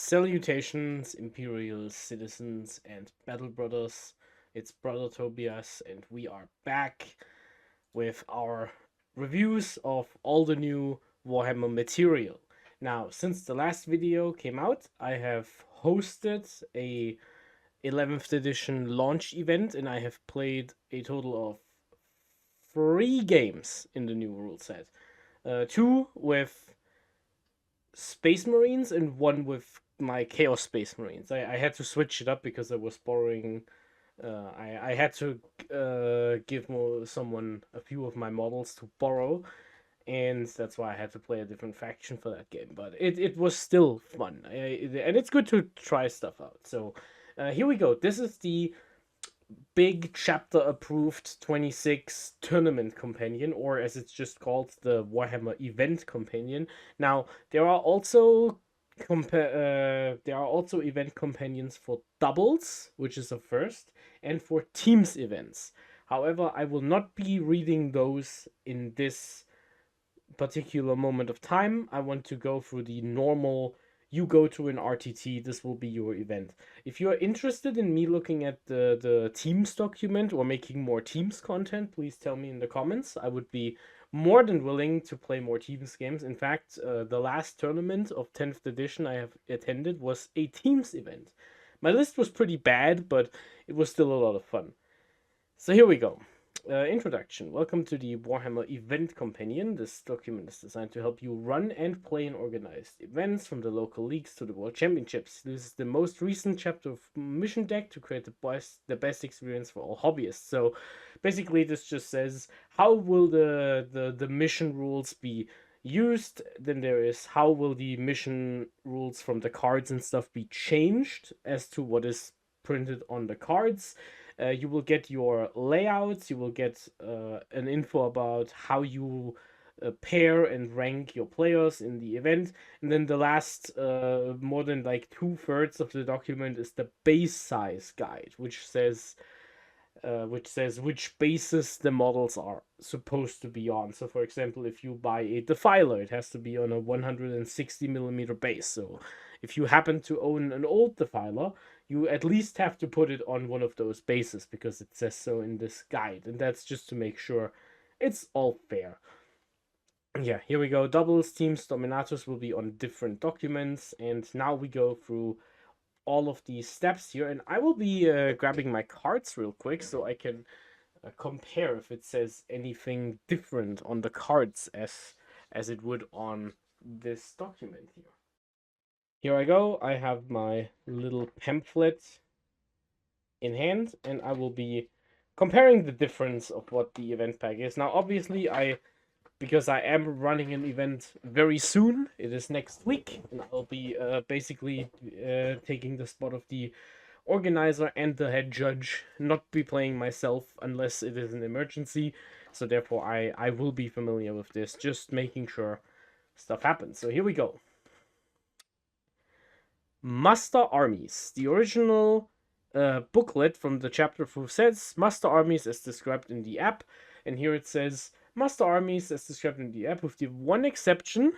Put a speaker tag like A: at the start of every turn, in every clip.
A: Salutations, Imperial citizens and battle brothers. It's Brother Tobias, and we are back with our reviews of all the new Warhammer material. Now, since the last video came out, I have hosted a 11th edition launch event, and I have played a total of 3 games in the new rule set. Two with Space Marines and one with my Chaos Space Marines. I had to switch it up because I was borrowing. I had to give someone a few of my models to borrow, and that's why I had to play a different faction for that game. But it was still fun, and it's good to try stuff out. So here we go. This is the big chapter approved 26 tournament companion, or as it's just called, the Warhammer event companion. Now there are also event companions for doubles, which is a first, and for teams events. However, I will not be reading those in this particular moment of time. I want to go through the normal. You go to an RTT, this will be your event. If you are interested in me looking at the Teams document or making more Teams content, please tell me in the comments. I would be more than willing to play more Teams games. In fact, the last tournament of 10th edition I have attended was a Teams event. My list was pretty bad, but it was still a lot of fun. So here we go. Introduction. Welcome to the Warhammer Event Companion. This document is designed to help you run and play in organized events from the local leagues to the World Championships. This is the most recent chapter of Mission Deck to create the best experience for all hobbyists. So basically this just says how will the mission rules be used. Then there is how will the mission rules from the cards and stuff be changed as to what is printed on the cards. You will get your layouts, you will get an info about how you pair and rank your players in the event. And then the last, more than like 2/3 of the document is the base size guide, which says which bases the models are supposed to be on. So, for example, if you buy a Defiler, it has to be on a 160mm base. So, if you happen to own an old Defiler, you at least have to put it on one of those bases because it says so in this guide. And that's just to make sure it's all fair. Yeah, here we go. Doubles, teams, dominators will be on different documents. And now we go through all of these steps here, and I will be grabbing my cards real quick so I can compare if it says anything different on the cards as it would on this document here. Here I go. I have my little pamphlet in hand, and I will be comparing the difference of what the event pack is. Now, obviously, because I am running an event very soon. It is next week, and I'll be basically taking the spot of the organizer and the head judge, not be playing myself unless it is an emergency. So therefore, I will be familiar with this, just making sure stuff happens. So here we go. Muster Armies. The original booklet from the chapter 4 says Muster Armies as described in the app, and here it says Muster Armies as described in the app, with the one exception.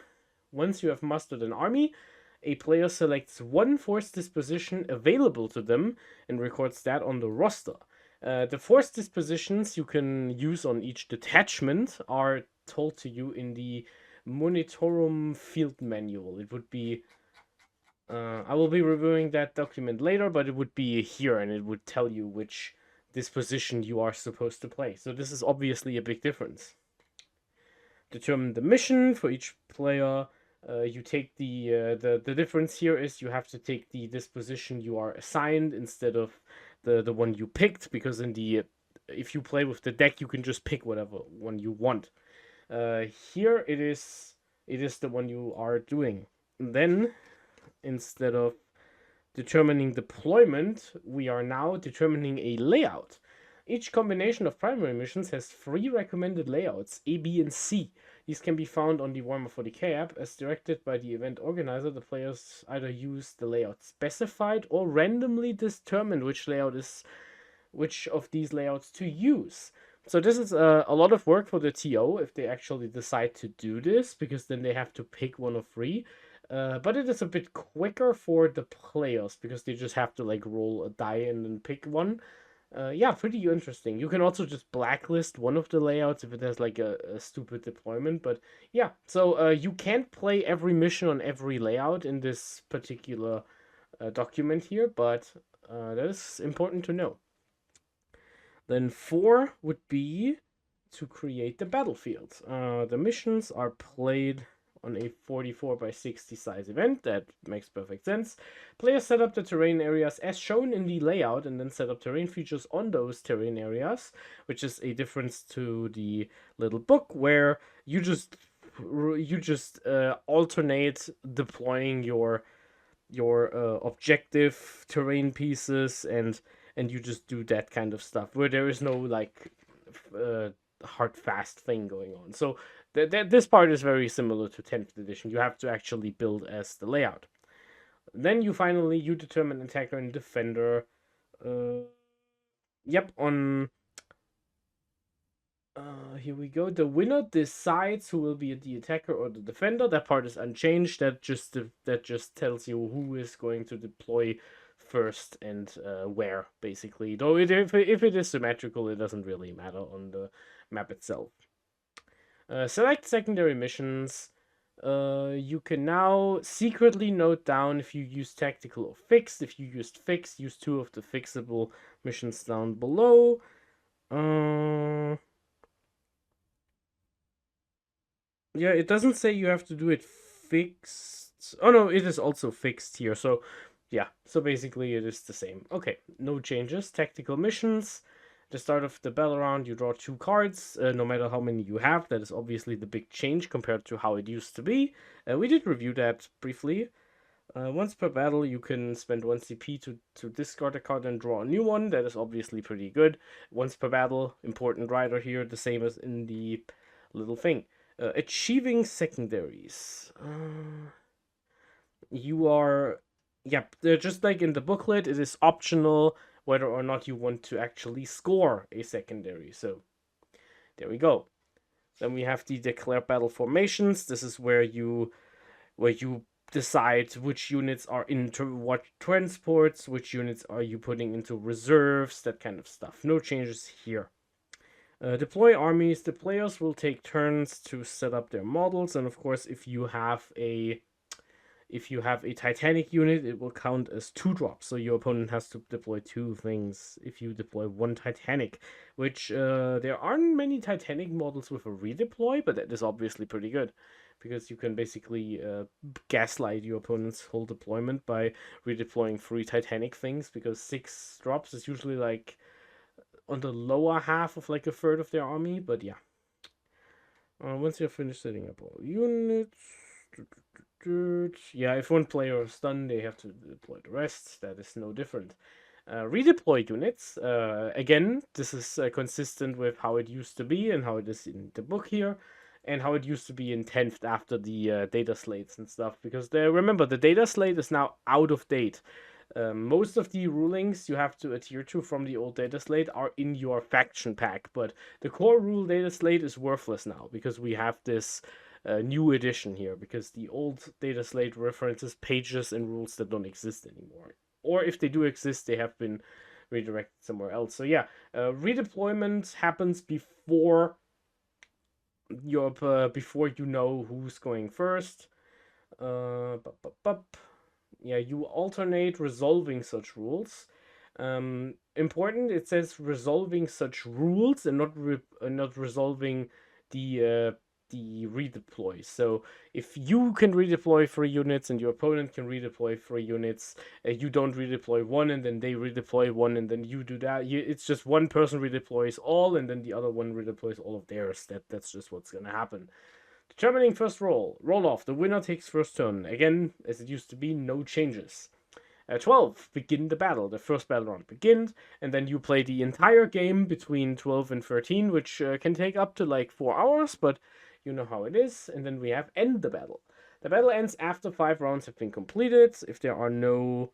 A: Once you have mustered an army, a player selects one force disposition available to them and records that on the roster. The force dispositions you can use on each detachment are told to you in the Monitorum Field Manual. It would be I will be reviewing that document later, but it would be here and it would tell you which disposition you are supposed to play. So this is obviously a big difference. Determine the mission for each player. You take the difference here is you have to take the disposition you are assigned instead of the one you picked, because in the if you play with the deck you can just pick whatever one you want. Here it is the one you are doing. And then instead of determining deployment, we are now determining a layout. Each combination of primary missions has 3 recommended layouts, A, B, and C. These can be found on the Warhammer 40k app. As directed by the event organizer, the players either use the layout specified or randomly determine which of these layouts to use. So this is a lot of work for the TO if they actually decide to do this, because then they have to pick one of 3. But it is a bit quicker for the players because they just have to like roll a die and then pick one. Yeah, pretty interesting. You can also just blacklist one of the layouts if it has like a stupid deployment. But yeah, so you can't play every mission on every layout in this particular document here, but that is important to know. Then 4 would be to create the battlefield. The missions are played on a 44 by 60 size event. That makes perfect sense. Players set up the terrain areas as shown in the layout and then set up terrain features on those terrain areas, which is a difference to the little book where you just alternate deploying your objective terrain pieces and you just do that kind of stuff where there is no like hard fast thing going on. So this part is very similar to 10th edition. You have to actually build as the layout. Then you determine attacker and defender. Yep, on here we go. The winner decides who will be the attacker or the defender. That part is unchanged. That just tells you who is going to deploy first and where, basically. Though if it is symmetrical, it doesn't really matter on the map itself. Select secondary missions. You can now secretly note down if you use tactical or fixed. If you used fixed, use 2 of the fixable missions down below. Yeah, it doesn't say you have to do it fixed. Oh no, it is also fixed here. So yeah, so basically it is the same. Okay, no changes. Tactical missions. At the start of the battle round, you draw 2 cards, no matter how many you have. That is obviously the big change compared to how it used to be. We did review that briefly. Once per battle, you can spend 1 CP to discard a card and draw a new one. That is obviously pretty good. Once per battle, important rider here, the same as in the little thing. Achieving secondaries. You are, yep, just like in the booklet, it is optional whether or not you want to actually score a secondary. So there we go. Then we have the declare battle formations. This is where you decide which units are into what transports, which units are you putting into reserves, that kind of stuff. No changes here. Deploy armies. The players will take turns to set up their models, and of course, if you have a Titanic unit, it will count as 2 drops. So your opponent has to deploy 2 things if you deploy 1 Titanic, which there aren't many Titanic models with a redeploy, but that is obviously pretty good because you can basically gaslight your opponent's whole deployment by redeploying 3 Titanic things, because 6 drops is usually like on the lower half of like a third of their army. But yeah, once you're finished setting up all units, yeah, if one player is done, they have to deploy the rest. That is no different. Redeploy units. Again, this is consistent with how it used to be and how it is in the book here, and how it used to be in 10th after the data slates and stuff. Because remember, the data slate is now out of date. Most of the rulings you have to adhere to from the old data slate are in your faction pack, but the core rule data slate is worthless now because we have this new edition here, because the old data slate references pages and rules that don't exist anymore. Or if they do exist, they have been redirected somewhere else. So yeah, redeployment happens before you know who's going first. Yeah, you alternate resolving such rules. Important, it says resolving such rules and not resolving the redeploy. So if you can redeploy 3 units and your opponent can redeploy 3 units, you don't redeploy 1 and then they redeploy 1 and then you do that. It's just one person redeploys all and then the other one redeploys all of theirs. That's just what's gonna happen. Determining first roll. Roll off. The winner takes first turn. Again, as it used to be, no changes. 12. Begin the battle. The first battle round begins, and then you play the entire game between 12 and 13, which can take up to like 4 hours, but you know how it is. And then we have end the battle. The battle ends after 5 rounds have been completed. If there are no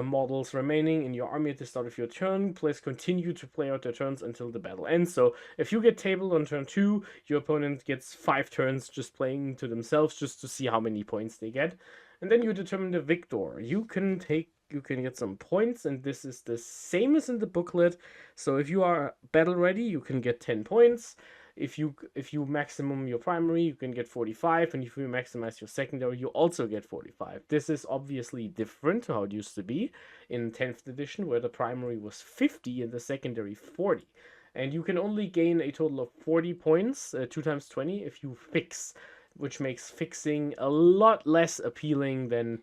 A: models remaining in your army at the start of your turn. Players continue to play out their turns until the battle ends. So if you get tabled on turn 2, your opponent gets 5 turns just playing to themselves just to see how many points they get. And then you determine the victor. You can get some points, and this is the same as in the booklet. So if you are battle ready, you can get 10 points. If you maximum your primary, you can get 45, and if you maximize your secondary, you also get 45. This is obviously different to how it used to be in 10th edition, where the primary was 50 and the secondary 40. And you can only gain a total of 40 points, 2 times 20, if you fix, which makes fixing a lot less appealing than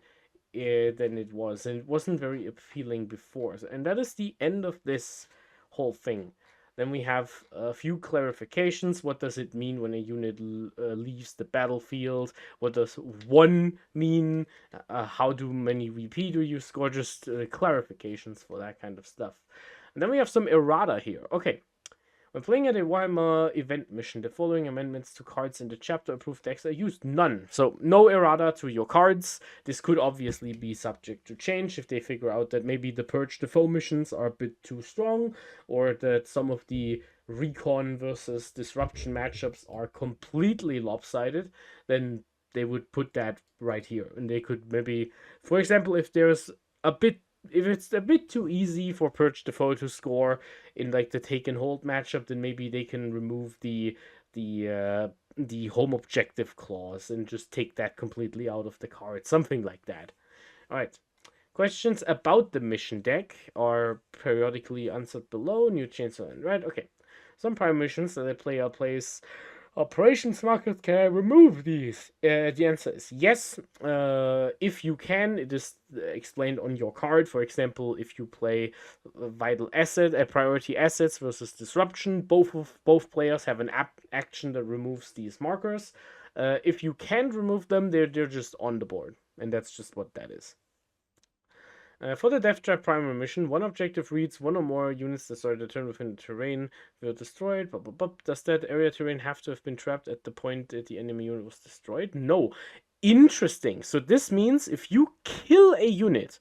A: it was, and it wasn't very appealing before. And that is the end of this whole thing. Then we have a few clarifications. What does it mean when a unit leaves the battlefield? What does one mean? How do many VP do you score? Just clarifications for that kind of stuff. And then we have some errata here. Okay. When playing at a Warhammer event mission, the following amendments to cards in the chapter approved decks are used. None. So no errata to your cards. This could obviously be subject to change if they figure out that maybe the Purge the Foe missions are a bit too strong, or that some of the recon versus disruption matchups are completely lopsided. Then they would put that right here. And they could maybe, for example, if it's a bit too easy for Purge the Foe to score in like the take and hold matchup, then maybe they can remove the home objective clause and just take that completely out of the card, something like that. All right. Questions about the mission deck are periodically answered below. New chainsaw and red. Okay. Some prime missions that a player plays operations market. Can I remove these? The answer is yes. If you can, it is explained on your card. For example, if you play vital asset, priority assets versus disruption, both players have an action that removes these markers. If you can't remove them, they're just on the board, and that's just what that is. For the Death Trap primary mission, one objective reads one or more units that started a turn within the terrain were destroyed. Blah, blah, blah. Does that area terrain have to have been trapped at the point that the enemy unit was destroyed? No. Interesting. So this means if you kill a unit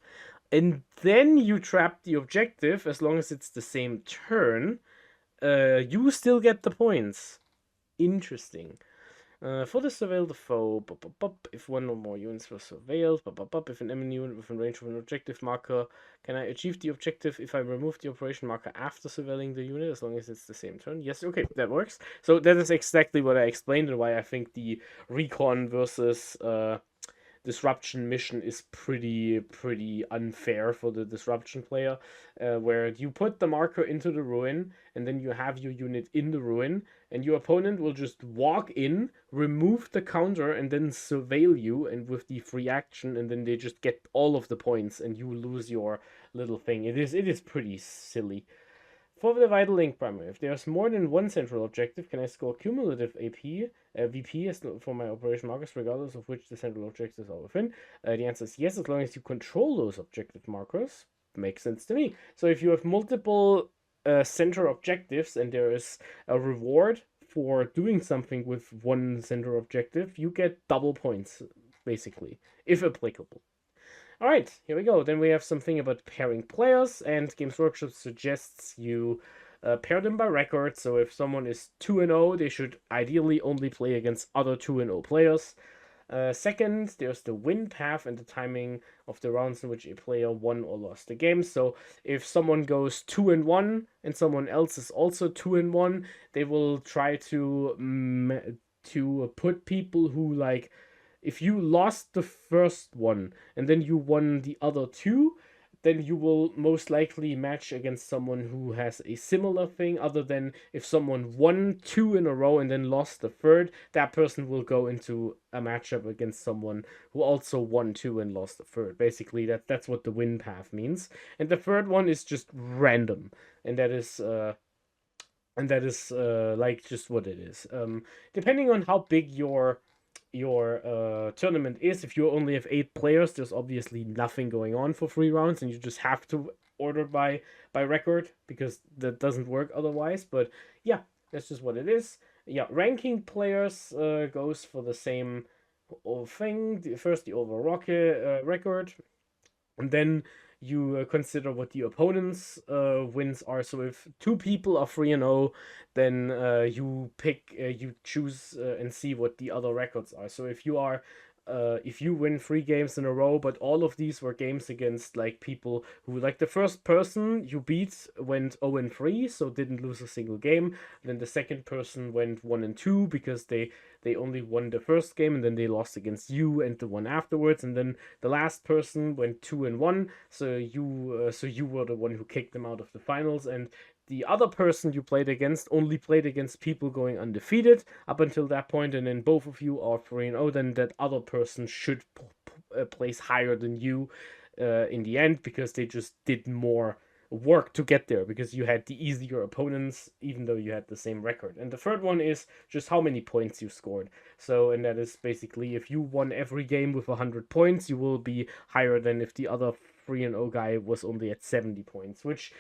A: and then you trap the objective, as long as it's the same turn, you still get the points. Interesting. For the surveil the foe, if one or more units were surveilled, if an enemy unit within range of an objective marker, can I achieve the objective if I remove the operation marker after surveilling the unit, as long as it's the same turn? Yes, okay, that works. So that is exactly what I explained and why I think the recon versus disruption mission is pretty unfair for the disruption player, where you put the marker into the ruin and then you have your unit in the ruin and your opponent will just walk in, remove the counter, and then surveil you and with the free action, and then they just get all of the points and you lose your little thing. It is pretty silly. For the Vital Link primary, if there's more than one central objective, can I score cumulative VP for my operation markers, regardless of which the central objectives are within? The answer is yes, as long as you control those objective markers. Makes sense to me. So if you have multiple center objectives and there is a reward for doing something with one center objective, you get double points, basically, if applicable. Alright, here we go. Then we have something about pairing players, and Games Workshop suggests you pair them by record. So if someone is 2-0, they should ideally only play against other 2-0 players. Second, there's the win path and the timing of the rounds in which a player won or lost the game. So if someone goes 2-1 and someone else is also 2-1, they will try to put people who, like, if you lost the first one and then you won the other two, then you will most likely match against someone who has a similar thing, other than if someone won 2 in a row and then lost the third, that person will go into a matchup against someone who also won 2 and lost the third. Basically, that's what the win path means. And the third one is just random, and that is like just what it is. Depending on how big your tournament is, if you only have 8 players, there's obviously nothing going on for 3 rounds and you just have to order by record, because that doesn't work otherwise. But yeah, that's just what it is. Yeah, ranking players goes for the same thing. First the overall record, and then you consider what the opponent's wins are. So if two people are 3-0, then you choose and see what the other records are. So if you win 3 games in a row, but all of these were games against like people who, like, the first person you beat went 0-3, so didn't lose a single game. Then the second person went 1-2 because they only won the first game, and then they lost against you and the one afterwards. And then the last person went 2-1, so you were the one who kicked them out of the finals. And the other person you played against only played against people going undefeated up until that point, and then both of you are 3-0. Then that other person should place higher than you in the end, because they just did more work to get there, because you had the easier opponents even though you had the same record. And the third one is just how many points you scored. So, and that is basically, if you won every game with 100 points, you will be higher than if the other 3-0 guy was only at 70 points, which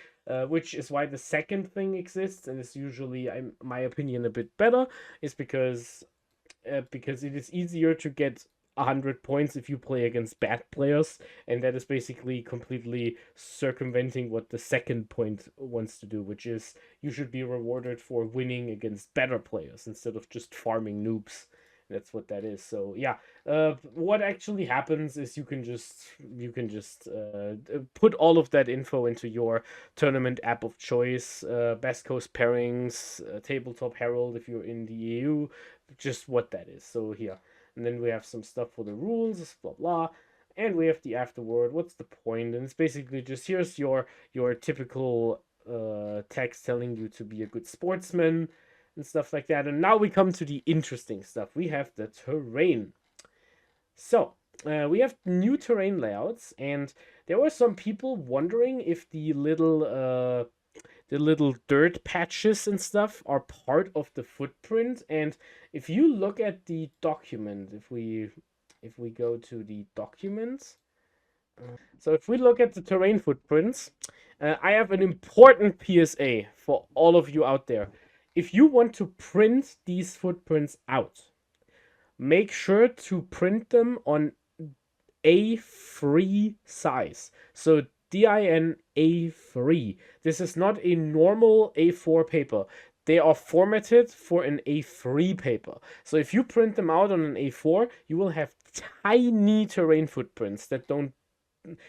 A: is why the second thing exists, and is usually, in my opinion, a bit better, is because it is easier to get 100 points if you play against bad players, and that is basically completely circumventing what the second point wants to do, which is you should be rewarded for winning against better players instead of just farming noobs. That's what that is. So yeah, what actually happens is you can just put all of that info into your tournament app of choice. Best Coast pairings, Tabletop Herald if you're in the EU, just what that is. So here, and then we have some stuff for the rules, blah blah, and we have the afterword. What's the point? And it's basically just, here's your typical text telling you to be a good sportsman and stuff like that. And now we come to the interesting stuff. We have the terrain. So, we have new terrain layouts, and there were some people wondering if the little dirt patches and stuff are part of the footprint. And if you look at the document, if we go to the document, so if we look at the terrain footprints, I have an important PSA for all of you out there. If you want to print these footprints out, make sure to print them on A3 size. So DIN A3. This is not a normal A4 paper. They are formatted for an A3 paper. So if you print them out on an A4, you will have tiny terrain footprints that don't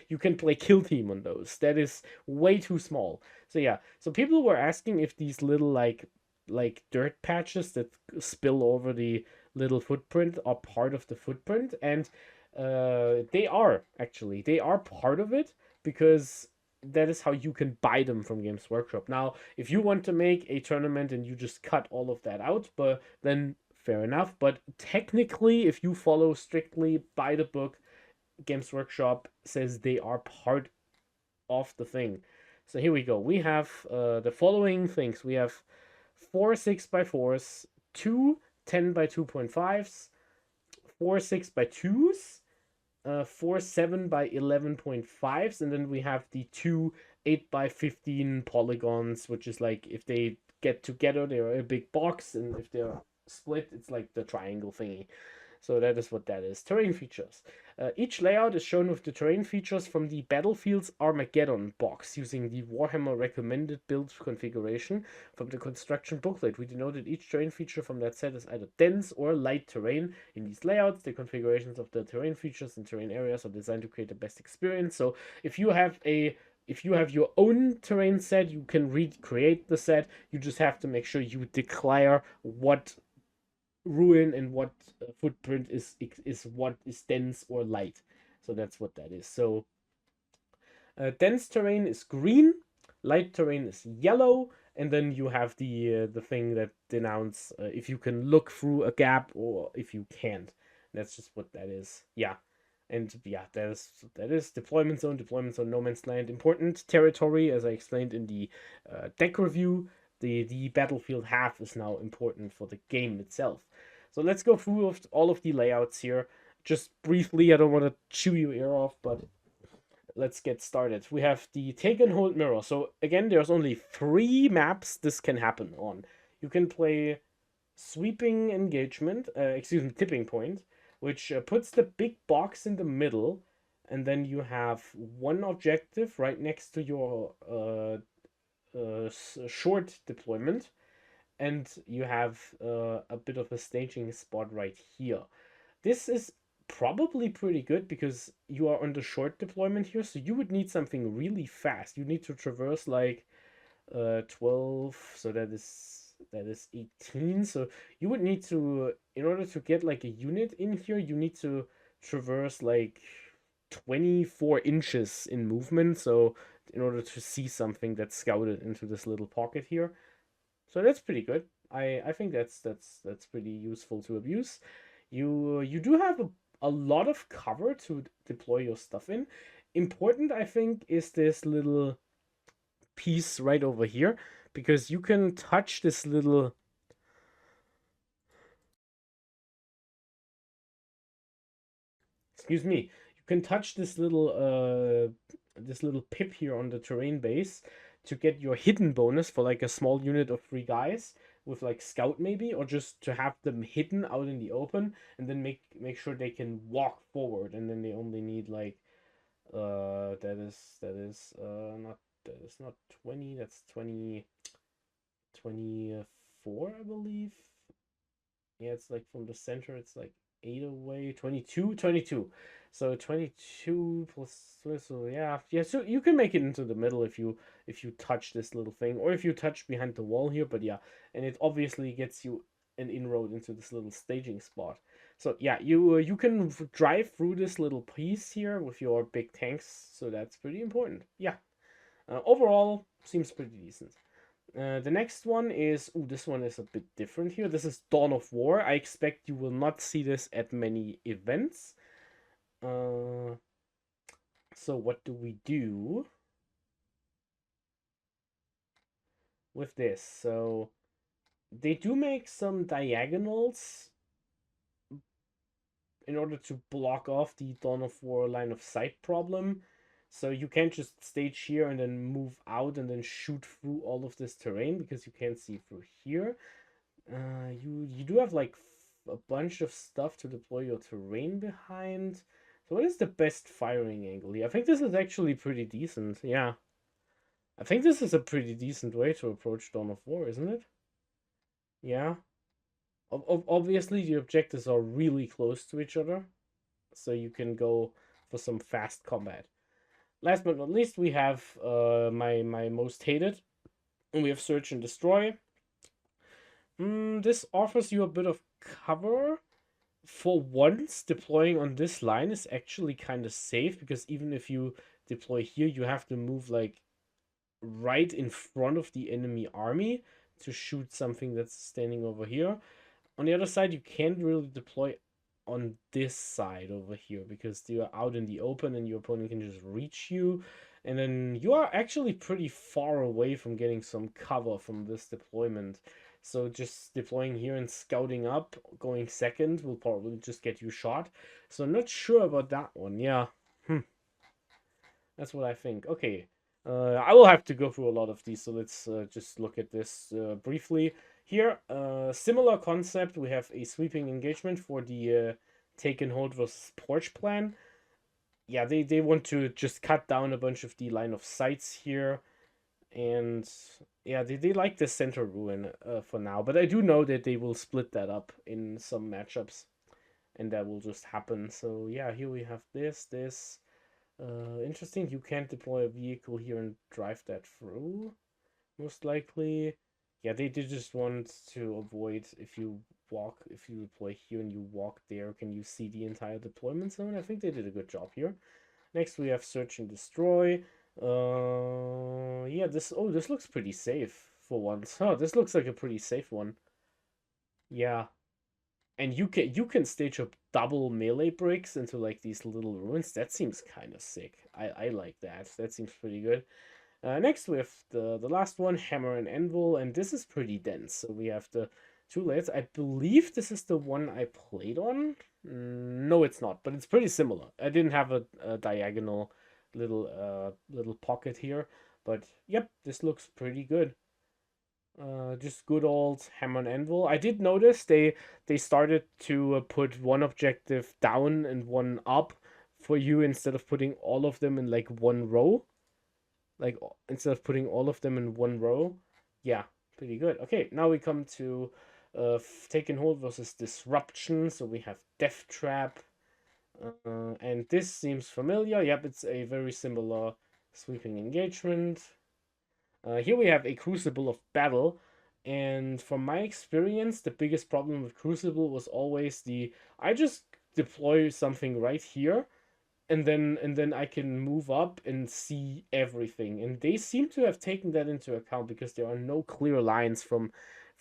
A: you can play kill team on those. That is way too small. So yeah, so people were asking if these little like dirt patches that spill over the little footprint are part of the footprint, and they are part of it, because that is how you can buy them from Games Workshop. Now, if you want to make a tournament and you just cut all of that out, but then fair enough. But technically, if you follow strictly by the book, Games Workshop says they are part of the thing. So here we go. We have the following things. We have 4 6x4s, two 10x2.5s, 4 6x2s, 4 7x11.5s, and then we have the two 8x15 polygons, which is like, if they get together, they're a big box, and if they're split, it's like the triangle thingy. So that is what that is. Terrain features. Each layout is shown with the terrain features from the Battlefield's Armageddon box using the Warhammer recommended build configuration from the construction booklet. We denoted each terrain feature from that set as either dense or light terrain. In these layouts, the configurations of the terrain features and terrain areas are designed to create the best experience. So if you have your own terrain set, you can recreate the set. You just have to make sure you declare what ruin and what footprint is what is dense or light. So that's what that is. So dense terrain is green, light terrain is yellow, and then you have the thing that denounce if you can look through a gap or if you can't. That's just what that is. Yeah. And yeah, that is deployment zone, no man's land, important territory, as I explained in the deck review. The battlefield half is now important for the game itself. So let's go through all of the layouts here. Just briefly, I don't want to chew your ear off, but let's get started. We have the take and hold mirror. So again, there's only 3 maps this can happen on. You can play sweeping engagement, tipping point, which puts the big box in the middle, and then you have one objective right next to your short deployment, and you have a bit of a staging spot right here. This is probably pretty good because you are on the short deployment here, so you would need something really fast. You need to traverse like 12, so that is 18. So you would need to, in order to get like a unit in here, you need to traverse like 24 inches in movement. So in order to see something that's scouted into this little pocket here. So that's pretty good. I think that's pretty useful to abuse. You do have a lot of cover to deploy your stuff in. Important, I think, is this little piece right over here, because you can touch this little, excuse me, you can touch this little pip here on the terrain base to get your hidden bonus for like a small unit of 3 guys with like scout maybe, or just to have them hidden out in the open, and then make sure they can walk forward, and then they only need like that is not 20, that's 24, I believe. Yeah, it's like from the center, it's like 8 away, 22. So 22 plus, so yeah, yeah. So you can make it into the middle if you touch this little thing, or if you touch behind the wall here. But yeah, and it obviously gets you an inroad into this little staging spot. So yeah, you can drive through this little piece here with your big tanks. So that's pretty important. Yeah. Overall, seems pretty decent. The next one is, oh, this one is a bit different here. This is Dawn of War. I expect you will not see this at many events. Uh, so what do we do with this? So they do make some diagonals in order to block off the Dawn of War line of sight problem. So you can't just stage here and then move out and then shoot through all of this terrain because you can't see through here. You do have like a bunch of stuff to deploy your terrain behind. So what is the best firing angle here? I think this is actually pretty decent. Yeah, I think this is a pretty decent way to approach Dawn of War, isn't it? Yeah. Obviously, the objectives are really close to each other, so you can go for some fast combat. Last but not least, we have my most hated, and we have Search and Destroy. This offers you a bit of cover. For once, deploying on this line is actually kind of safe, because even if you deploy here, you have to move like right in front of the enemy army to shoot something that's standing over here. On the other side, you can't really deploy on this side over here because you're out in the open and your opponent can just reach you. And then you are actually pretty far away from getting some cover from this deployment. So just deploying here and scouting up, going second, will probably just get you shot. So I'm not sure about that one. Yeah. That's what I think. Okay. I will have to go through a lot of these, so let's just look at this briefly. Here, similar concept. We have a sweeping engagement for the take and hold versus porch plan. Yeah, they want to just cut down a bunch of the line of sights here. And yeah, they like the center ruin for now. But I do know that they will split that up in some matchups. And that will just happen. So yeah, here we have this. Interesting, you can't deploy a vehicle here and drive that through, most likely. Yeah, they just want to avoid, if you deploy here and you walk there, can you see the entire deployment zone? I think they did a good job here. Next we have Search and Destroy. Yeah, this looks pretty safe for once. Huh, this looks like a pretty safe one. Yeah, and you can stage up double melee bricks into like these little ruins. That seems kind of sick. I like that. That seems pretty good. Next we have the last one, Hammer and Anvil, and this is pretty dense. So we have the two layers. I believe this is the one I played on. No, it's not, but it's pretty similar. I didn't have a diagonal little pocket here, but yep, this looks pretty good. Just good old hammer and anvil. I did notice they started to put one objective down and one up for you instead of putting all of them in like one row. Like instead of putting all of them in one row. Yeah, pretty good. Okay, now we come to Taken Hold versus Disruption. So we have Death Trap. And this seems familiar. Yep, it's a very similar sweeping engagement. Here we have a Crucible of Battle, and from my experience, the biggest problem with Crucible was always the I just deploy something right here, and then I can move up and see everything. And they seem to have taken that into account because there are no clear lines from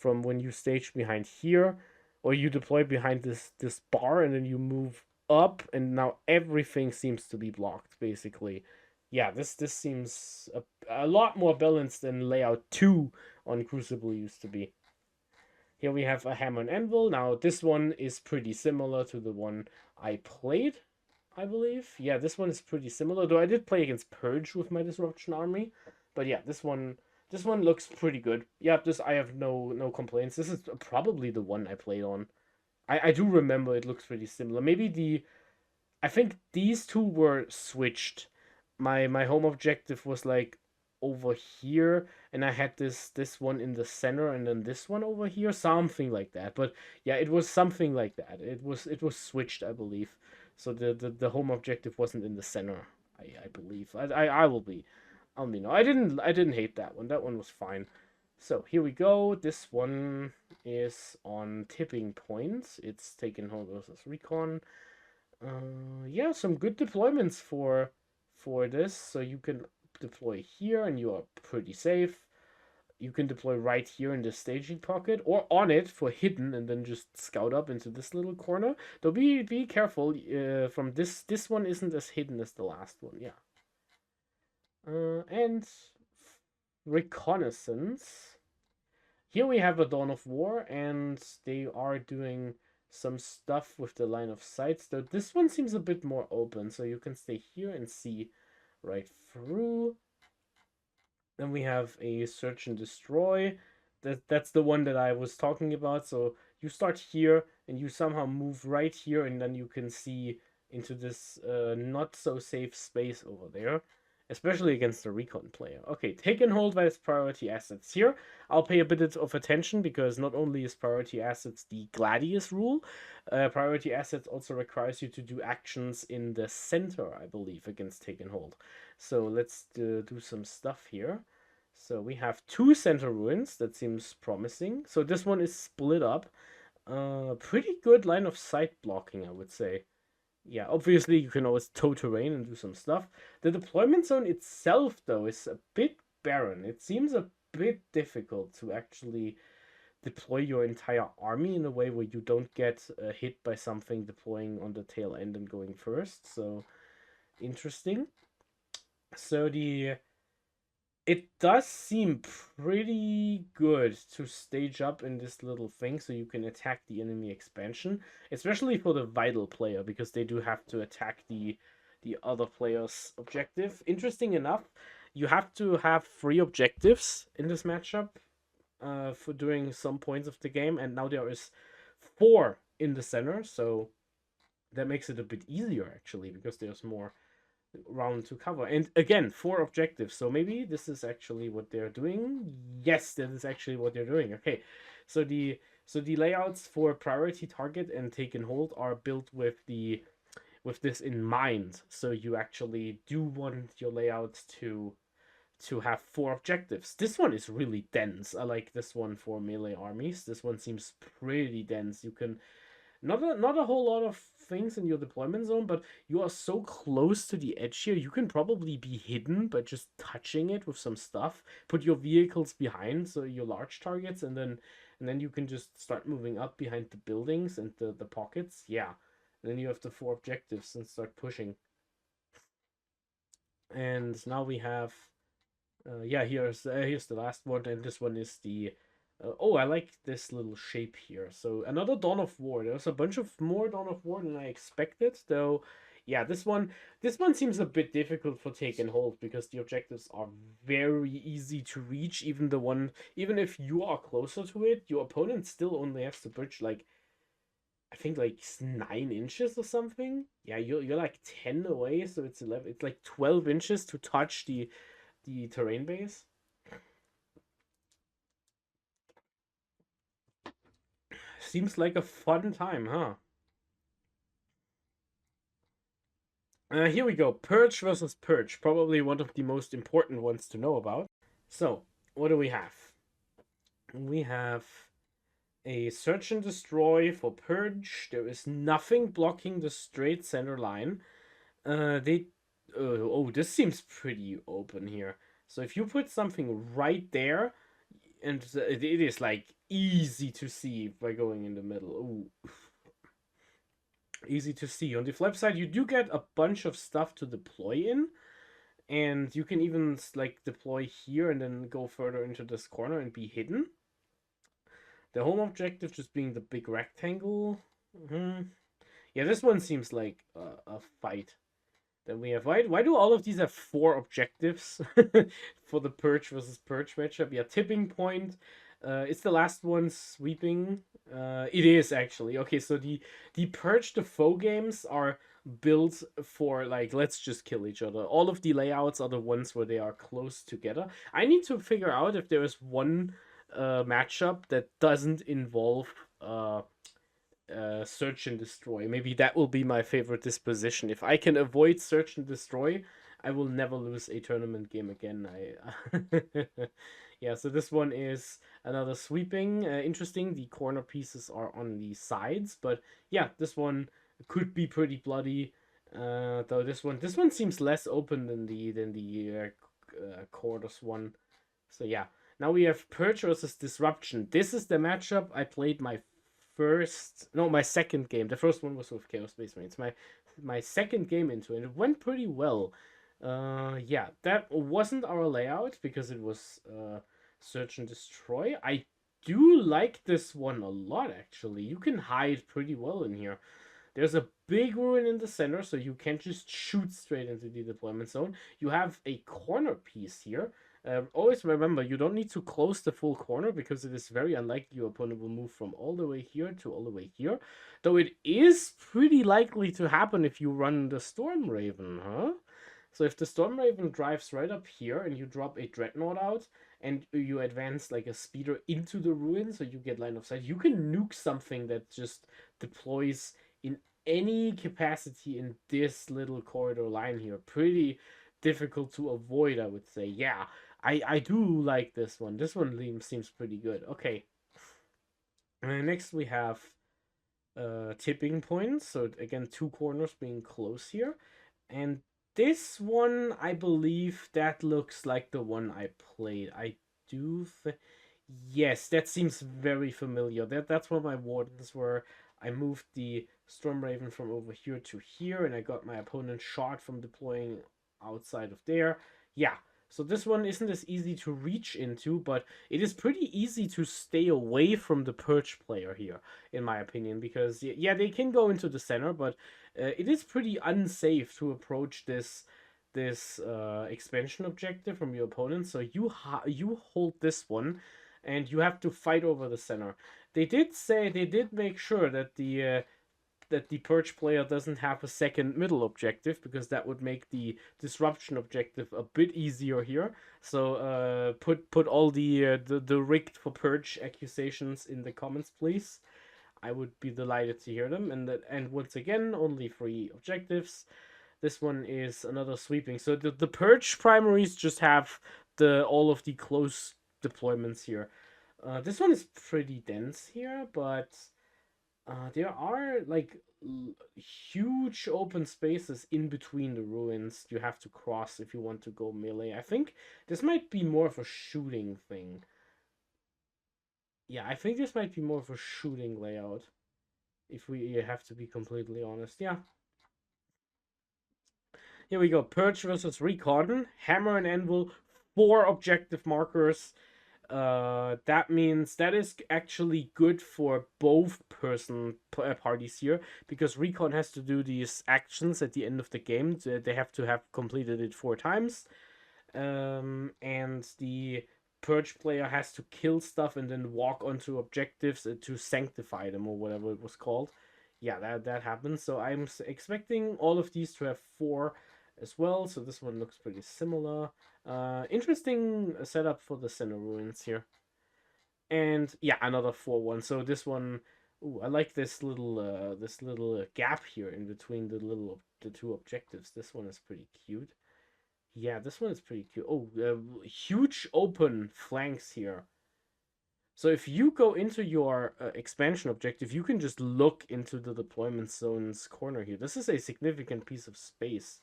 A: when you stage behind here or you deploy behind this bar and then you move up and now everything seems to be blocked basically. Yeah, this seems a lot more balanced than layout 2 on Crucible used to be. Here we have a Hammer and Anvil. Now this one is pretty similar to the one I played, I believe. Yeah, this one is pretty similar. Though I did play against Purge with my Disruption army, but yeah, this one looks pretty good. Yeah, this I have no complaints. This is probably the one I played on. I do remember it looks pretty similar. Maybe I think these two were switched. My home objective was like over here, and I had this one in the center, and then this one over here, something like that. But yeah, it was something like that. It was switched, I believe. So the home objective wasn't in the center. I believe. I will be. I'll be no. I didn't hate that one. That one was fine. So here we go. This one is on tipping points. It's taken hold versus recon. Yeah, some good deployments for this. So you can deploy here and you are pretty safe. You can deploy right here in the staging pocket or on it for hidden and then just scout up into this little corner. Though be careful from this one isn't as hidden as the last one. Yeah. And reconnaissance. Here we have a Dawn of War, and they are doing some stuff with the line of sight. Though this one seems a bit more open, so you can stay here and see right through. Then we have a Search and Destroy. That's the one that I was talking about. So you start here and you somehow move right here, and then you can see into this not so safe space over there, especially against the recon player. Okay, take and hold by its priority assets. Here, I'll pay a bit of attention because not only is priority assets the Gladius rule, priority assets also requires you to do actions in the center, I believe, against take and hold. So let's do some stuff here. So we have two center ruins. That seems promising. So this one is split up. Pretty good line of sight blocking, I would say. Yeah, obviously you can always tow terrain and do some stuff. The deployment zone itself, though, is a bit barren. It seems a bit difficult to actually deploy your entire army in a way where you don't get hit by something deploying on the tail end and going first. So interesting. So it does seem pretty good to stage up in this little thing so you can attack the enemy expansion, especially for the vital player because they do have to attack the other player's objective. Interesting enough, you have to have 3 objectives in this matchup for during some points of the game, and now there is 4 in the center, so that makes it a bit easier actually because there's more round to cover. And again, 4 objectives. So maybe this is actually what they're doing. Yes, that is actually what they're doing. Okay. So the layouts for priority target and take and hold are built with this in mind. So you actually do want your layouts to have 4 objectives. This one is really dense. I like this one for melee armies. This one seems pretty dense. You can not a whole lot of things in your deployment zone, but you are so close to the edge here, you can probably be hidden by just touching it with some stuff. Put your vehicles behind, so your large targets, and then you can just start moving up behind the buildings and the pockets. Yeah. And then you have the 4 objectives and start pushing. And now we have yeah, here's the last one, and this one is the. Oh, I like this little shape here. So another Dawn of War. There's a bunch of more Dawn of War than I expected, though. Yeah, this one seems a bit difficult for take and hold because the objectives are very easy to reach. Even if you are closer to it, your opponent still only has to bridge like I think like 9 inches or something. Yeah, you're like 10 away, so it's 11. It's like 12 inches to touch the terrain base. Seems like a fun time, huh? Here we go. Purge versus Purge. Probably one of the most important ones to know about. So, what do we have? We have a search and destroy for Purge. There is nothing blocking the straight center line. They. Oh, this seems pretty open here. So if you put something right there, and it is like easy to see by going in the middle. Ooh, easy to see. On the flip side, you do get a bunch of stuff to deploy in, and you can even like deploy here and then go further into this corner and be hidden. The home objective just being the big rectangle. Yeah, this one seems like a fight that we have. Why do all of these have 4 objectives for the Purge versus Purge matchup? Yeah, tipping point. It's the last one sweeping. It is actually okay. So the Purge the foe games are built for like let's just kill each other. All of the layouts are the ones where they are close together. I need to figure out if there is one matchup that doesn't involve search and destroy. Maybe that will be my favorite disposition. If I can avoid search and destroy, I will never lose a tournament game again. I yeah, so this one is another sweeping. Interesting. The corner pieces are on the sides, but yeah, this one could be pretty bloody. Though this one seems less open than the quarters one. So yeah, now we have Purge versus Disruption. This is the matchup I played my second game. The first one was with Chaos Space Marines. My second game into it. It went pretty well. Yeah, that wasn't our layout because it was search and destroy. I do like this one a lot actually. You can hide pretty well in here. There's a big ruin in the center, so you can't just shoot straight into the deployment zone. You have a corner piece here. Always remember, you don't need to close the full corner because it is very unlikely your opponent will move from all the way here to all the way here. Though it is pretty likely to happen if you run the Storm Raven, huh? So if the Storm Raven drives right up here and you drop a Dreadnought out and you advance like a speeder into the ruin so you get line of sight, you can nuke something that just deploys in any capacity in this little corridor line here. Pretty difficult to avoid, I would say. Yeah, I do like this one. This one seems pretty good. Okay. Next we have tipping points. So again, 2 corners being close here. And this one, I believe that looks like the one I played. I do yes, that seems very familiar. That's where my wardens were. I moved the Storm Raven from over here to here, and I got my opponent shot from deploying outside of there. Yeah, so this one isn't as easy to reach into, but it is pretty easy to stay away from the Purge player here, in my opinion, because yeah, they can go into the center, but it is pretty unsafe to approach this expansion objective from your opponent. So you hold this one, and you have to fight over the center. They did make sure that the Purge player doesn't have a second middle objective because that would make the disruption objective a bit easier here. So put all the rigged for Purge accusations in the comments, please. I would be delighted to hear them. And once again, only 3 objectives. This one is another sweeping. So the Purge primaries just have all of the close deployments here. This one is pretty dense here, but there are like huge open spaces in between the ruins you have to cross if you want to go melee. I think this might be more of a shooting thing. Yeah, I think this might be more of a shooting layout if we have to be completely honest. Yeah. Here we go. Purge versus Recon. Hammer and Anvil. 4 objective markers. That means that is actually good for both parties here because Recon has to do these actions at the end of the game. They have to have completed it 4 times. And the Purge player has to kill stuff and then walk onto objectives to sanctify them or whatever it was called. yeah, that happens. So I'm expecting all of these to have 4 as well. So this one looks pretty similar. Interesting setup for the center ruins here. And yeah, another 4-1. So this one, ooh, I like this little gap here in between the two objectives. This one is pretty cute. Yeah, this one is pretty cute. Oh, huge open flanks here. So if you go into your expansion objective, you can just look into the deployment zone's corner here. This is a significant piece of space.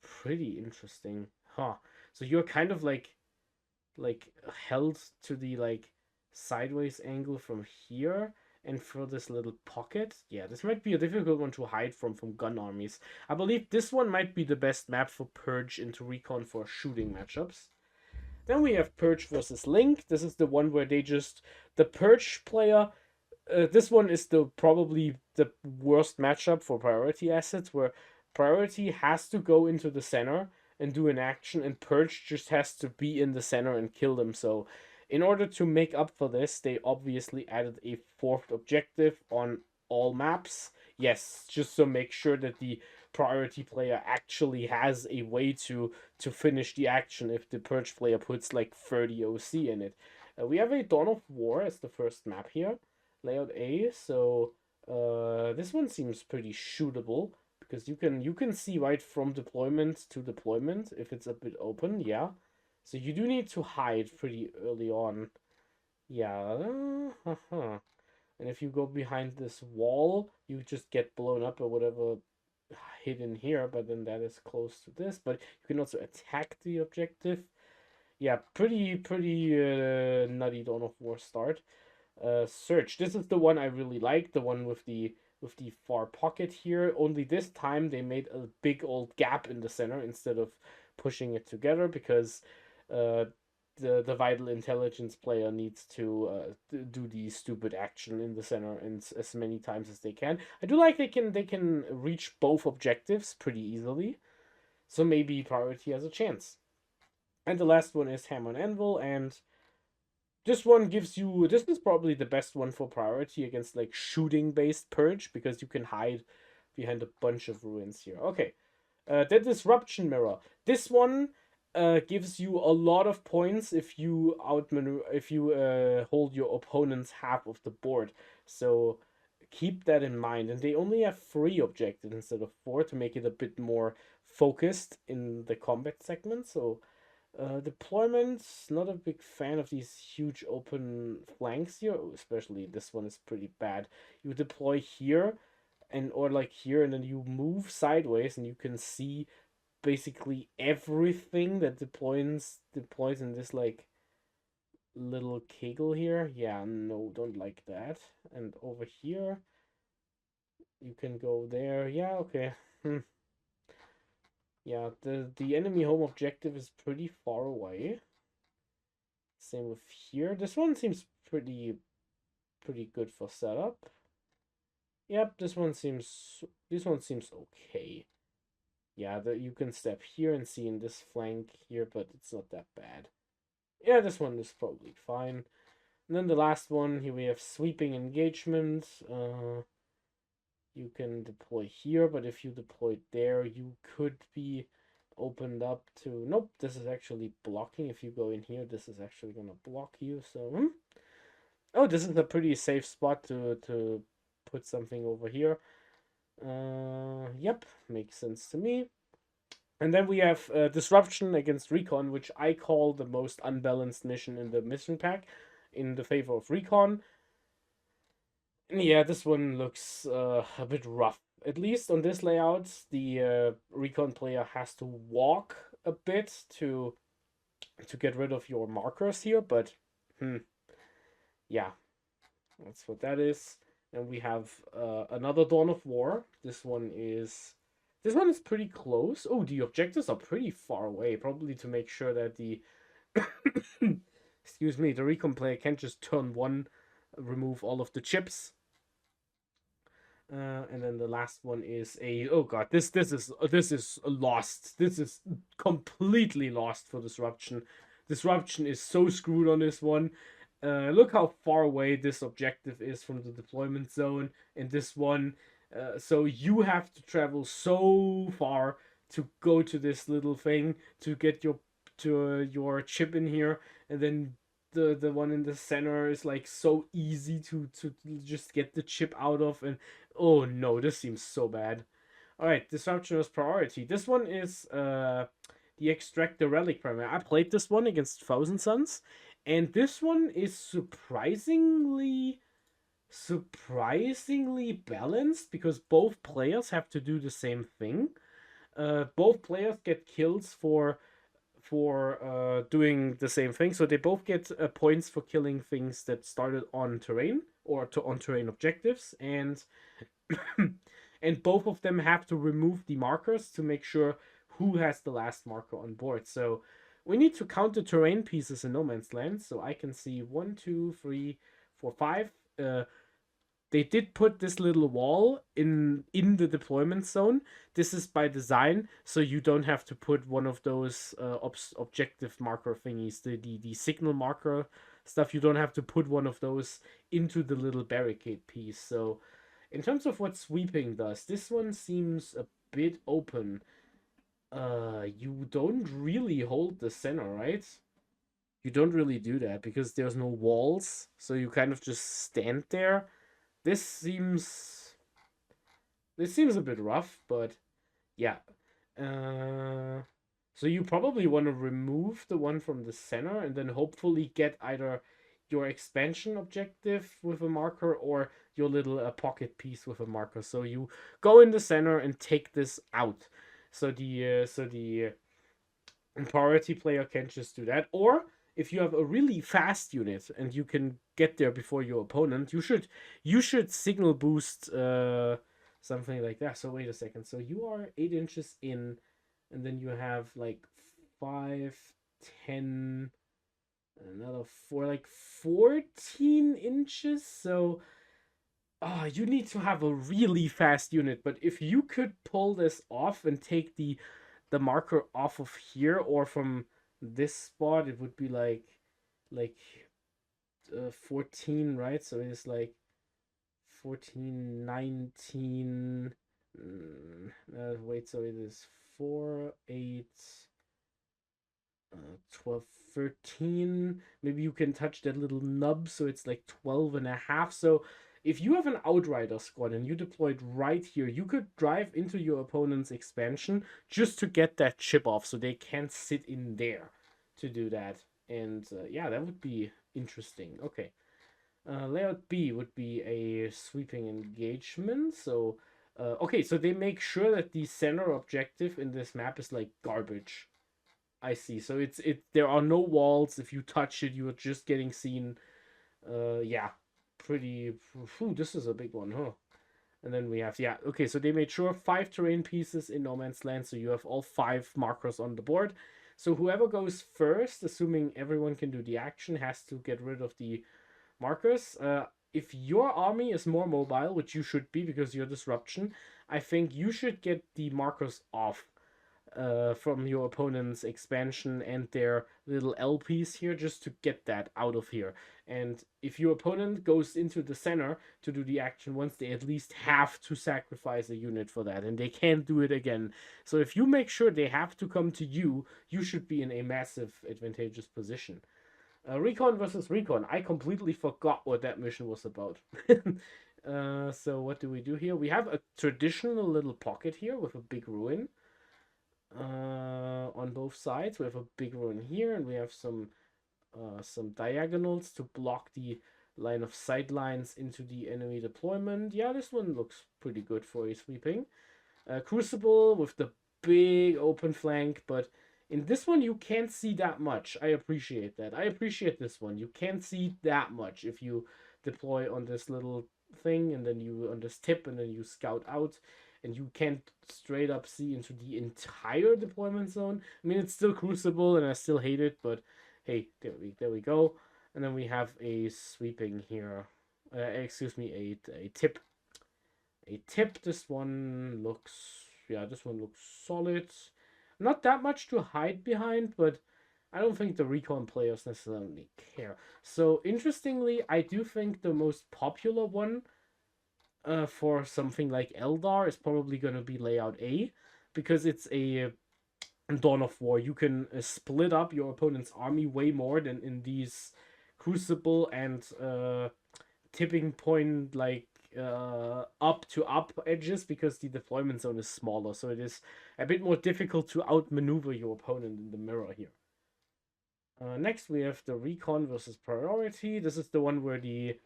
A: Pretty interesting. Huh. So you're kind of like held to the like sideways angle from here and for this little pocket. Yeah, this might be a difficult one to hide from gun armies. I believe this one might be the best map for Purge into Recon for shooting matchups. Then we have Purge versus Link. This is the one where the Purge player. This one is the probably the worst matchup for priority assets, where priority has to go into the center and do an action, and Purge just has to be in the center and kill them. So, in order to make up for this, they obviously added a fourth objective on all maps. Yes, just to make sure that the priority player actually has a way to finish the action if the Purge player puts like 30 OC in it. We have a Dawn of War as the first map here, layout A. So this one seems pretty shootable because you can see right from deployment to deployment if it's a bit open. Yeah, so you do need to hide pretty early on. Yeah, and if you go behind this wall, you just get blown up or whatever hidden here, but then that is close to this. But you can also attack the objective. Yeah, pretty nutty Dawn of War start. Search. This is the one I really like. The one with the far pocket here. Only this time they made a big old gap in the center instead of pushing it together because uh, the vital intelligence player needs to do the stupid action in the center and as many times as they can. I do like they can reach both objectives pretty easily, so maybe priority has a chance. And the last one is Hammer and Anvil, and this one gives you. This is probably the best one for priority against like shooting based purge because you can hide behind a bunch of ruins here. Okay, the disruption mirror. This one gives you a lot of points if you hold your opponent's half of the board. So keep that in mind. And they only have 3 objectives instead of 4 to make it a bit more focused in the combat segment. So deployments, not a big fan of these huge open flanks here. Especially this one is pretty bad. You deploy here and or like here and then you move sideways and you can see basically everything that deploys in this like little kegel here. Yeah, no, don't like that. And over here you can go there. Yeah, okay. Yeah, the enemy home objective is pretty far away. Same with here. This one seems pretty good for setup. Yep, this one seems okay. Yeah, you can step here and see in this flank here, but it's not that bad. Yeah, this one is probably fine. And then the last one, here we have sweeping engagement. You can deploy here, but if you deploy there, you could be opened up to... Nope, this is actually blocking. If you go in here, this is actually going to block you. So, oh, this is a pretty safe spot to put something over here. Yep, makes sense to me. And then we have Disruption against Recon, which I call the most unbalanced mission in the mission pack in the favor of Recon. And yeah, this one looks a bit rough. At least on this layout, the Recon player has to walk a bit to get rid of your markers here, but yeah, that's what that is. And we have another Dawn of War. This one is pretty close. Oh, the objectives are pretty far away, probably to make sure that the excuse me, the recon player can't just turn one, remove all of the chips. And then the last one is a... oh god, this is lost. This is completely lost for disruption. Disruption is so screwed on this one. look how far away this objective is from the deployment zone in this one. So you have to travel so far to go to this little thing to get your chip in here, and then the one in the center is like so easy to just get the chip out of. And oh no, this seems so bad. All right, disruption is priority. This one is the extract the relic primary. I played this one against Thousand Suns, and this one is surprisingly balanced because both players have to do the same thing. Both players get kills for doing the same thing, so they both get points for killing things that started on terrain or to on terrain objectives, and and both of them have to remove the markers to make sure who has the last marker on board. So we need to count the terrain pieces in No Man's Land. So I can see 1, 2, 3, 4, 5. They did put this little wall in the deployment zone. This is by design, so you don't have to put one of those objective marker thingies, the signal marker stuff. You don't have to put one of those into the little barricade piece. So in terms of what sweeping does, this one seems a bit open. You don't really hold the center, right? You don't really do that because there's no walls, so you kind of just stand there. This seems a bit rough, but yeah. Uh, so you probably want to remove the one from the center and then hopefully get either your expansion objective with a marker or your little pocket piece with a marker. So you go in the center and take this out. So the priority player can just do that. Or if you have a really fast unit and you can get there before your opponent, you should signal boost something like that. So wait a second. So you are 8 inches in, and then you have like 5, 10, another 4, like 14 inches. So you need to have a really fast unit. But if you could pull this off and take the marker off of here or from this spot, it would be like 14, right? So it's like 14, 19. Wait, so it is 4, 8, 12, 13. Maybe you can touch that little nub, so it's like 12 and a half. So if you have an Outrider squad and you deployed right here, you could drive into your opponent's expansion just to get that chip off so they can't sit in there to do that. And yeah, that would be interesting. Okay. Layout B would be a sweeping engagement. So, okay, so they make sure that the center objective in this map is like garbage. I see. So there are no walls. If you touch it, you are just getting seen. Yeah, pretty. Whew, this is a big one, huh? And then we have, yeah, okay, so they made sure 5 terrain pieces in No Man's Land, so you have all 5 markers on the board. So whoever goes first, assuming everyone can do the action, has to get rid of the markers. If your army is more mobile, which you should be because you're disruption, I think you should get the markers off from your opponent's expansion and their little L piece here just to get that out of here. And if your opponent goes into the center to do the action once, they at least have to sacrifice a unit for that, and they can't do it again. So if you make sure they have to come to you, you should be in a massive advantageous position. Recon versus Recon. I completely forgot what that mission was about. So what do we do here? We have a traditional little pocket here with a big ruin on both sides. We have a big ruin here, and we have some diagonals to block the line of sight lines into the enemy deployment. Yeah, this one looks pretty good for a sweeping. Crucible with the big open flank, but in this one you can't see that much. I appreciate that. I appreciate this one. You can't see that much if you deploy on this little thing and then you on this tip and then you scout out and you can't straight up see into the entire deployment zone. I mean, it's still Crucible and I still hate it, but hey, there we go. And then we have a sweeping here. Excuse me, a tip. A tip. This one looks, yeah, this one looks solid. Not that much to hide behind, but I don't think the recon players necessarily care. So interestingly, I do think the most popular one for something like Eldar is probably going to be layout A, because it's a Dawn of War. You can split up your opponent's army way more than in these Crucible and tipping point up to up edges, because the deployment zone is smaller, so it is a bit more difficult to outmaneuver your opponent in the mirror here. Next, we have the recon versus priority. This is the one where the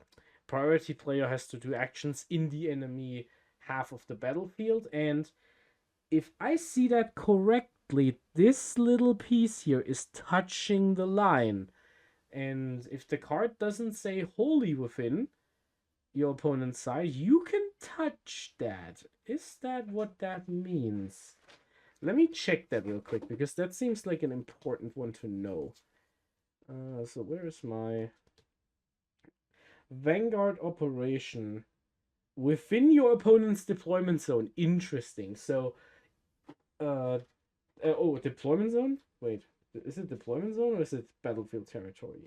A: priority player has to do actions in the enemy half of the battlefield. And if I see that correctly, this little piece here is touching the line. And if the card doesn't say wholly within your opponent's side, you can touch that. Is that what that means? Let me check that real quick, because that seems like an important one to know. So where's my Vanguard operation within your opponent's deployment zone? Interesting. So, oh, deployment zone. Wait, is it deployment zone or is it battlefield territory?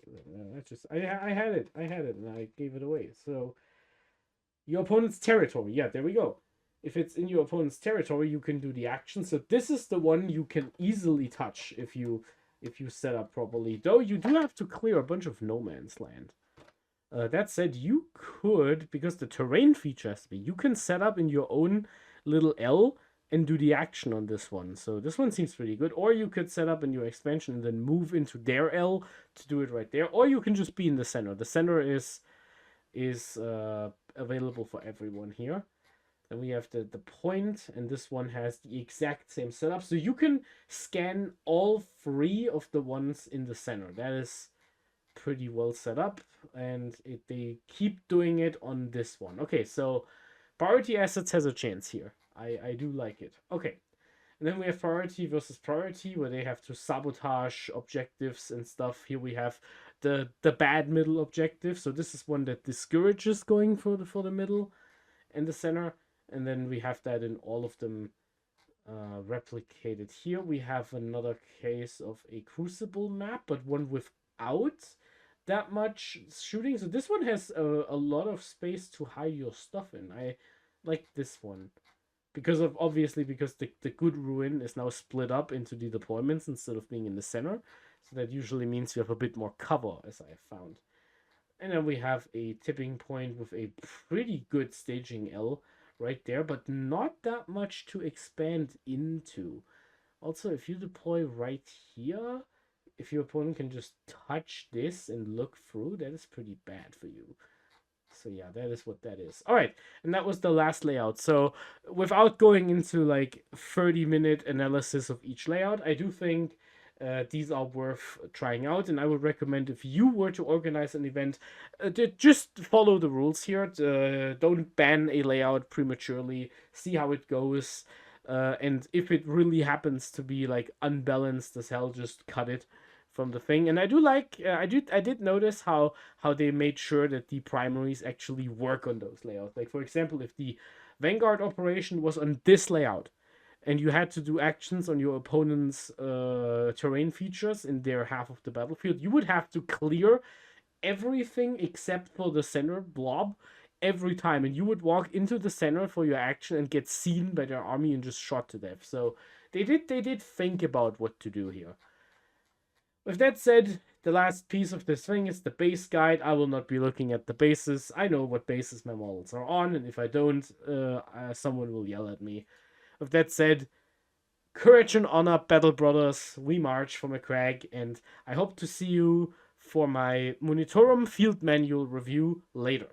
A: I had it, and I gave it away. So, your opponent's territory. Yeah, there we go. If it's in your opponent's territory, you can do the action. So this is the one you can easily touch if you set up properly. Though you do have to clear a bunch of no man's land. That said, you could, because the terrain feature has to be, you can set up in your own little L and do the action on this one. So this one seems pretty good. Or you could set up in your expansion and then move into their L to do it right there. Or you can just be in the center. The center is available for everyone here. Then we have the point, and this one has the exact same setup. So you can scan all three of the ones in the center. That is pretty well set up, and they keep doing it on this one. Okay, so priority assets has a chance here. I do like it. Okay, and then we have priority versus priority, where they have to sabotage objectives and stuff. Here we have the bad middle objective. So this is one that discourages going for the middle and the center. And then we have that in all of them replicated. Here we have another case of a Crucible map, but one without that much shooting. So this one has a lot of space to hide your stuff in. I like this one. Because the good ruin is now split up into the deployments instead of being in the center. So that usually means you have a bit more cover, as I have found. And then we have a tipping point with a pretty good staging L right there, but not that much to expand into. Also, if you deploy right here, if your opponent can just touch this and look through, that is pretty bad for you. So yeah, that is what that is. All right, and that was the last layout. So without going into like 30-minute analysis of each layout, I do think these are worth trying out, and I would recommend, if you were to organize an event, just follow the rules here. Don't ban a layout prematurely. See how it goes, and if it really happens to be like unbalanced as hell, just cut it from the thing. And I do like I did notice how they made sure that the primaries actually work on those layouts. Like, for example, if the Vanguard operation was on this layout and you had to do actions on your opponent's terrain features in their half of the battlefield, you would have to clear everything except for the center blob every time, and you would walk into the center for your action and get seen by their army and just shot to death. So they did think about what to do here. With that said, the last piece of this thing is the base guide. I will not be looking at the bases. I know what bases my models are on, and if I don't, someone will yell at me. With that said, courage and honor, Battle Brothers. We march for McCrag, and I hope to see you for my Monitorum Field Manual review later.